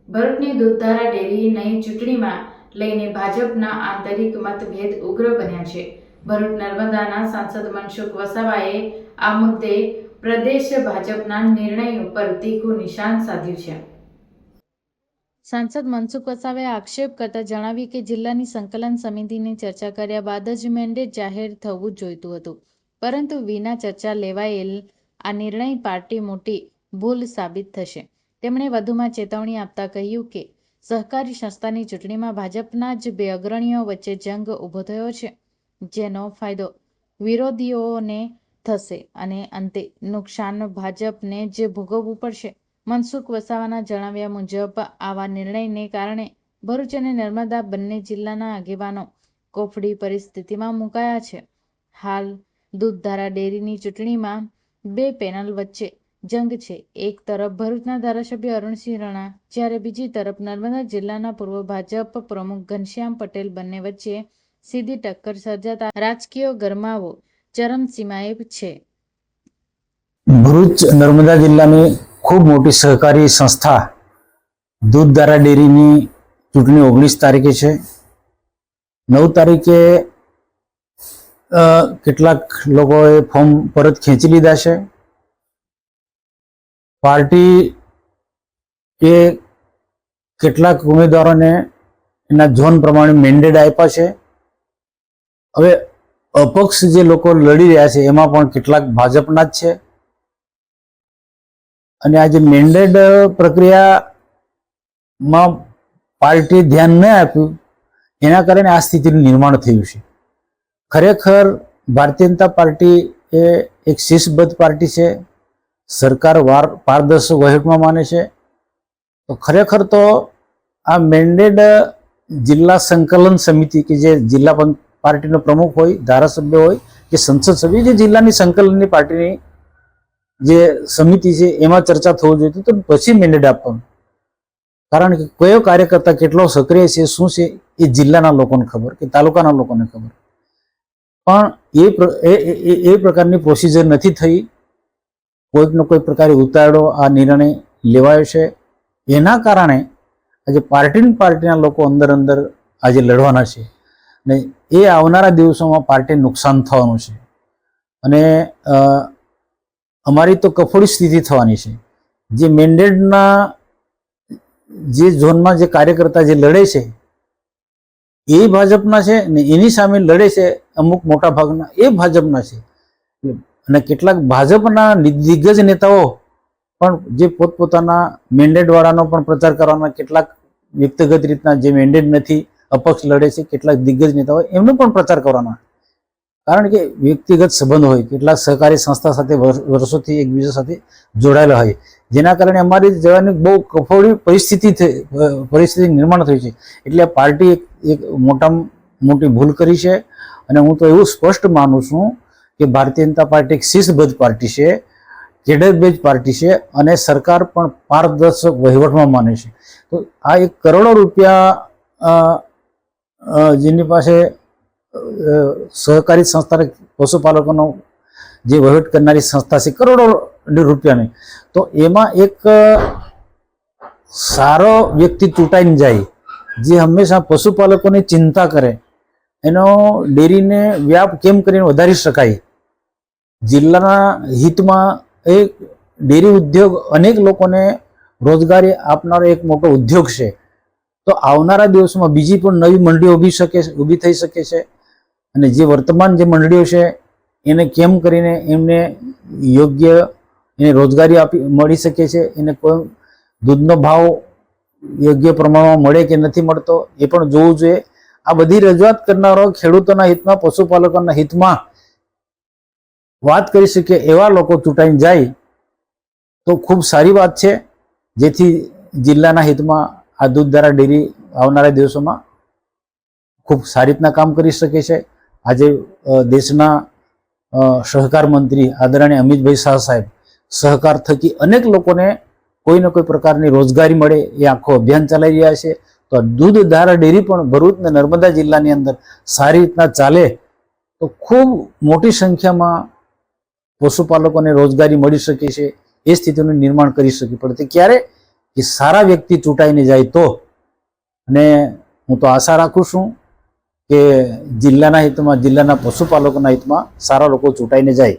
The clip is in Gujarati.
ભરૂચની દૂધધારા ડેરીની ચૂંટણીમાં લઈને ભાજપના આંતરિક મતભેદ ઉગ્ર બન્યા છે। ભરૂચ નર્મદાના સાંસદ મનસુખ વસાવાએ આ મુદ્દે પ્રદેશ ભાજપના નિર્ણય ઉપર તીખું નિશાન સાધ્યું છે। સાંસદ મનસુખ વસાવાએ આક્ષેપ કરતા જણાવ્યું કે જિલ્લાની સંકલન સમિતિની ચર્ચા કર્યા બાદ જ મેન્ડેટ જાહેર થવું જોઈતું હતું, પરંતુ વિના ચર્ચા લેવાયેલ આ નિર્ણય પાર્ટી મોટી ભૂલ સાબિત થશે। તેમણે વધુમાં ચેતવણી આપતા કહ્યું કે સહકારી સંસ્થાની ચૂંટણીમાં ભાજપના જ બે અગ્રણીઓ વચ્ચે જંગ ઊભો થયો છે, જેનો ફાયદો વિરોધીઓને થશે અને અંતે નુકસાન ભાજપને જ ભોગવવું પડશે। મનસુખ વસાવાના જણાવ્યા મુજબ આવા નિર્ણયને કારણે ભરૂચ અને નર્મદા બંને જિલ્લાના આગેવાનો કોફડી પરિસ્થિતિમાં મુકાયા છે। હાલ દૂધધારા ડેરીની ચૂંટણીમાં બે પેનલ વચ્ચે જંગ છે। એક તરફ ભરૂચના ધારાસભ્ય અરુણસિંહ રાણા, જ્યારે બીજી તરફ નર્મદા જિલ્લાના પૂર્વ ભાજપ પ્રમુખ ઘનશ્યામ પટેલ બંને વચ્ચે સીધી ટક્કર સર્જાતા રાજકીય ગરમાવો ચરમસીમાએ છે। ભરૂચ નર્મદા જિલ્લાની ખૂબ મોટી સહકારી સંસ્થા દૂધધારા ડેરીની ચૂંટણી 19 તારીખે છે। 9 તારીખે કેટલાક લોકોએ ફોર્મ પરત ખેંચી લીધા છે। પાર્ટી એ કેટલાક ઉમેદવારોને એના ઝોન પ્રમાણે મેન્ડેટ આપ્યા છે। હવે અપક્ષ જે લોકો લડી રહ્યા છે એમાં પણ કેટલાક ભાજપના જ છે અને આ જે મેન્ડેટ પ્રક્રિયામાં પાર્ટી ધ્યાન ન આપ્યું એના કારણે આ સ્થિતિનું નિર્માણ થયું છે। ખરેખર ભારતીય જનતા પાર્ટી એ એક શિસ્તબદ્ધ પાર્ટી છે, સરકાર પારદર્શક વહીવટમાં માને છે। તો ખરેખર તો આ મેન્ડેટ જિલ્લા સંકલન સમિતિ કે જે જિલ્લા પાર્ટીનો પ્રમુખ હોય, ધારાસભ્ય હોય કે સંસદ સભ્ય, જે જિલ્લાની સંકલનની પાર્ટીની જે સમિતિ છે એમાં ચર્ચા થવું જોઈએ તો પછી મેન્ડેટ આપવાનું। કારણ કે કયો કાર્યકર્તા કેટલો સક્રિય છે, શું છે એ જિલ્લાના લોકોને ખબર કે તાલુકાના લોકોને ખબર, પણ એ પ્રકારની પ્રોસિજર નથી થઈ। કોઈકનો કોઈ પ્રકારે ઉતારડો આ નિર્ણય લેવાયો છે, એના કારણે આજે પાર્ટીના લોકો અંદર આજે લડવાના છે ને એ આવનારા દિવસોમાં પાર્ટીને નુકસાન થવાનું છે અને અમારી તો કફોડી સ્થિતિ થવાની છે। જે મેન્ડેટના જે ઝોનમાં જે કાર્યકર્તા જે લડે છે એ ભાજપના છે ને એની સામે લડે છે અમુક મોટા ભાગના એ ભાજપના છે અને કેટલાક ભાજપના દિગ્ગજ નેતાઓ પણ જે પોતપોતાના મેન્ડેટ વાળાનો પણ પ્રચાર કરવાના, કેટલાક વ્યક્તિગત રીતના જે મેન્ડેટ નથી અપક્ષ લડે છે કેટલાક દિગ્ગજ નેતાઓ એમનો પણ પ્રચાર કરવાના। કારણ કે વ્યક્તિગત સંબંધ હોય, કેટલાક સહકારી સંસ્થા સાથે વર્ષોથી એકબીજા સાથે જોડાયેલા હોય, જેના કારણે અમારી જવાની બહુ કફોડી પરિસ્થિતિ નિર્માણ થઈ છે। એટલે પાર્ટી એક મોટી ભૂલ કરી છે અને હું તો એવું સ્પષ્ટ માનું છું કે ભારતીય જનતા પાર્ટી એક શિસ્તબદ્ધ પાર્ટી છે, કેડરબેઝ પાર્ટી છે અને સરકાર પણ પારદર્શક વહીવટમાં માને છે। તો આ એક કરોડો રૂપિયા જેની પાસે સહકારી સંસ્થા પશુપાલકોનો જે વહીવટ કરનારી સંસ્થા છે, કરોડો રૂપિયાની, તો એમાં એક સારો વ્યક્તિ ચૂંટાઈને જાય જે હંમેશા પશુપાલકોની ચિંતા કરે, એનો ડેરીને વ્યાપ કેમ કરીને વધારી શકાય, જિલ્લાના હિતમાં એ ડેરી ઉદ્યોગ અનેક લોકોને રોજગારી આપનારો એક મોટો ઉદ્યોગ છે। તો આવનારા દિવસોમાં બીજી પણ નવી મંડીઓ ઊભી થઈ શકે છે અને જે વર્તમાન જે મંડળીઓ છે એને કેમ કરીને એમને યોગ્ય એને રોજગારી મળી શકે છે, એને કોઈ દૂધનો ભાવ યોગ્ય પ્રમાણમાં મળે કે નથી મળતો એ પણ જોવું જોઈએ। આ બધી રજૂઆત કરનારો ખેડૂતોના હિતમાં, પશુપાલકોના હિતમાં વાત કરી શકે એવા લોકો ચૂંટાઈને જાય તો ખૂબ સારી વાત છે, જેથી જિલ્લાના હિતમાં આ દૂધધારા ડેરી આવનારા દિવસોમાં ખૂબ સારી રીતના કામ કરી શકે છે। આજે દેશના સહકાર મંત્રી આદરણીય અમિતભાઈ શાહ સાહેબ સહકાર થકી અનેક લોકોને કોઈને કોઈ પ્રકારની રોજગારી મળે એ આખો અભિયાન ચલાવી રહ્યા છે। તો દૂધધારા ડેરી પણ ભરૂચ અને નર્મદા જિલ્લાની અંદર સારી રીતના ચાલે તો ખૂબ મોટી સંખ્યામાં પશુપાલકોને રોજગારી મળી શકે છે, એ સ્થિતિનું નિર્માણ કરી શકવી પડે। ક્યારે કે સારા વ્યક્તિ ચૂંટાઈને જાય તો, અને હું તો આશા રાખું છું કે જિલ્લાના હિતમાં, જિલ્લાના પશુપાલકોના હિતમાં સારા લોકો ચૂંટાઈને જાય.